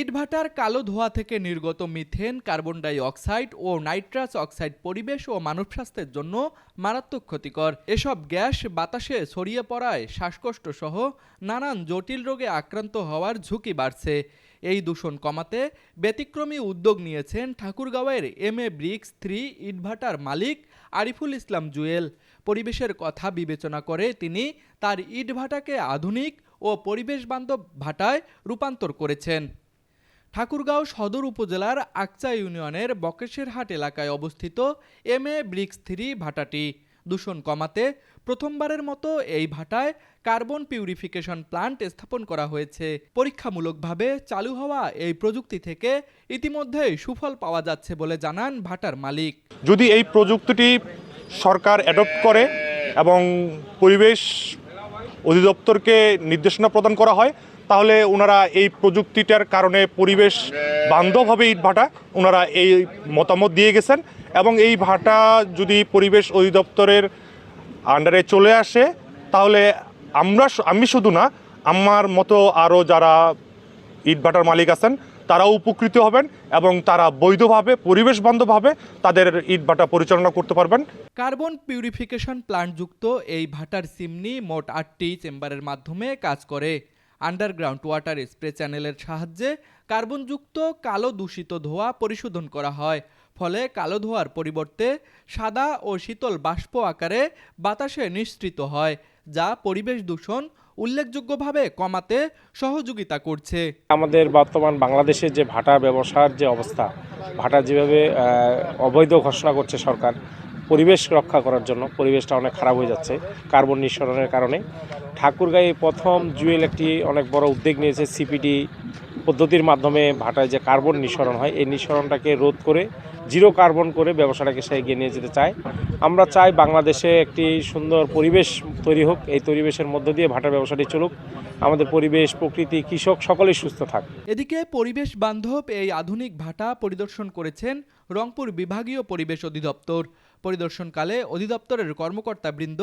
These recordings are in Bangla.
ইটভাটার কালো ধোঁয়া থেকে নির্গত মিথেন, কার্বন ডাই অক্সাইড ও নাইট্রাস অক্সাইড পরিবেশ ও মানব স্বাস্থ্যের জন্য মারাত্মক ক্ষতিকর। এসব গ্যাস বাতাসে ছড়িয়ে পড়ায় শ্বাসকষ্ট সহ নানান জটিল রোগে আক্রান্ত হওয়ার ঝুঁকি বাড়ছে। এই দূষণ কমাতে ব্যতিক্রমী উদ্যোগ নিয়েছেন ঠাকুরগাঁওয়ের MA-BRICS-3 ইটভাটার মালিক আরিফুল ইসলাম জুয়েল। পরিবেশের কথা বিবেচনা করে তিনি তার ইটভাটাকে আধুনিক ও পরিবেশ বান্ধব ভাটায় রূপান্তর করেছেন। ঠাকুরগাঁও সদর উপজেলার আকচা ইউনিয়নের বকেশেরহাট এলাকায় অবস্থিত MA-BRICS-3 ভাটাটি দূষণ কমাতে প্রথমবারের মতো এই ভাটায় কার্বন পিউরিফিকেশন প্লান্ট স্থাপন করা হয়েছে। পরীক্ষামূলকভাবে চালু হওয়া এই প্রযুক্তি থেকে ইতিমধ্যেই সুফল পাওয়া যাচ্ছে বলে জানান ভাটার মালিক। যদি এই প্রযুক্তিটি সরকার অ্যাডপ্ট করে এবং পরিবেশ অধিদপ্তরকে নির্দেশনা প্রদান করা হয়, তাহলে ওনারা এই প্রযুক্তিটার কারণে পরিবেশ বান্ধব হবে ইটভাটা, ওনারা এই মতামত দিয়ে গেছেন। এবং এই ভাটা যদি পরিবেশ অধিদপ্তরের আন্ডারে চলে আসে, তাহলে আমি শুধু না, আমার মতো আরও যারা ইটভাটার মালিক আছেন তারাও উপকৃত হবেন এবং তারা বৈধভাবে পরিবেশ বান্ধবভাবে তাদের ইটভাটা পরিচালনা করতে পারবেন। কার্বন পিউরিফিকেশন প্লান্টযুক্ত এই ভাটার চিমনি মোট 8টি চেম্বারের মাধ্যমে কাজ করে। আন্ডারগ্রাউন্ড ওয়াটার স্প্রে চ্যানেলের সাহায্যে কার্বনযুক্ত কালো দূষিত ধোঁয়া পরিশোধন করা হয়। ফলে কালো ধোঁয়ার পরিবর্তে সাদা ও শীতল বাষ্প আকারে বাতাসে নিঃসৃত হয়, যা পরিবেশ দূষণ উল্লেখযোগ্যভাবে কমাতে সহযোগিতা করছে। আমাদের বর্তমান বাংলাদেশের যে ভাটা ব্যবসার যে অবস্থা, ভাটা যেভাবে অবৈধ ঘোষণা করছে সরকার পরিবেশ রক্ষা করার জন্য, পরিবেশটা অনেক খারাপ হয়ে যাচ্ছে কার্বন নিঃসরণের কারণে। ঠাকুরগাঁয়ে প্রথম জুয়েল একটি অনেক বড় উদ্যোগ নিয়েছে। সিপিডি পদ্ধতির মাধ্যমে ভাটায় যে কার্বন নিঃসরণ হয়, এই নিঃসরণটাকে রোধ করে জিরো কার্বন করে ব্যবসাটাকে সে এগিয়ে নিয়ে যেতে চায়। আমরা চাই বাংলাদেশে একটি সুন্দর পরিবেশ তৈরি হোক, এই পরিবেশের মধ্য দিয়ে ভাটা ব্যবসাটি চলুক, আমাদের পরিবেশ, প্রকৃতি, কৃষক সকলেই সুস্থ থাক। এদিকে পরিবেশ বান্ধব এই আধুনিক ভাটা পরিদর্শন করেছেন রংপুর বিভাগীয় পরিবেশ অধিদপ্তর। পরিদর্শনকালে অধিদপ্তরের কর্মকর্তাবৃন্দ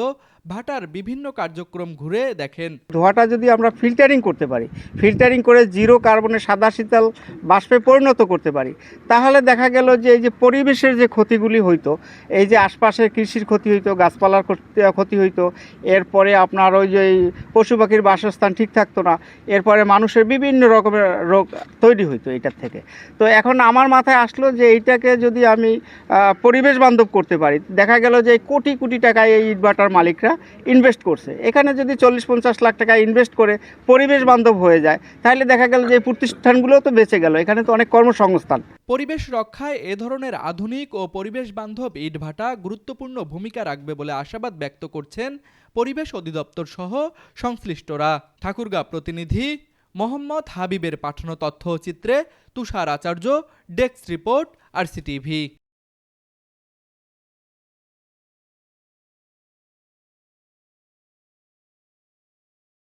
ভাটার বিভিন্ন কার্যক্রম ঘুরে দেখেন। ধোঁয়াটা যদি আমরা ফিল্টারিং করতে পারি, ফিল্টারিং করে জিরো কার্বনে সাদা শীতল বাষ্পে পরিণত করতে পারি, তাহলে দেখা গেল যে এই যে পরিবেশের যে ক্ষতিগুলি হইতো, এই যে আশপাশের কৃষির ক্ষতি হইতো, গাছপালার ক্ষতি হইতো, এরপরে আপনার ওই যে পশু পাখির বাসস্থান ঠিক থাকতো না, এরপরে মানুষের বিভিন্ন রকমের রোগ তৈরি হইতো এটার থেকে। তো এখন আমার মাথায় আসলো যে এইটাকে যদি আমি পরিবেশ বান্ধব করতে পারি, দেখা গেল যে কোটি কোটি টাকায় এই ইটভাটার মালিকরা ইনভেস্ট করছে। এখানে যদি 40-50 লাখ টাকা ইনভেস্ট করে পরিবেশ বান্ধব হয়ে যায়, তাহলে দেখা গেল যে প্রতিষ্ঠানগুলোও তো বেঁচে গেল, এখানে তো অনেক কর্মসংস্থান। পরিবেশ রক্ষায় এ ধরনের আধুনিক ও পরিবেশ বান্ধব ইটভাটা গুরুত্বপূর্ণ ভূমিকা রাখবে বলে আশাবাদ ব্যক্ত করছেন পরিবেশ অধিদপ্তর সহ সংশ্লিষ্টরা। ঠাকুরগাঁও প্রতিনিধি মোহাম্মদ হাবিবের পাঠানো তথ্যচিত্রে তুষার আচার্য, ডেস্ক রিপোর্ট, RCTV।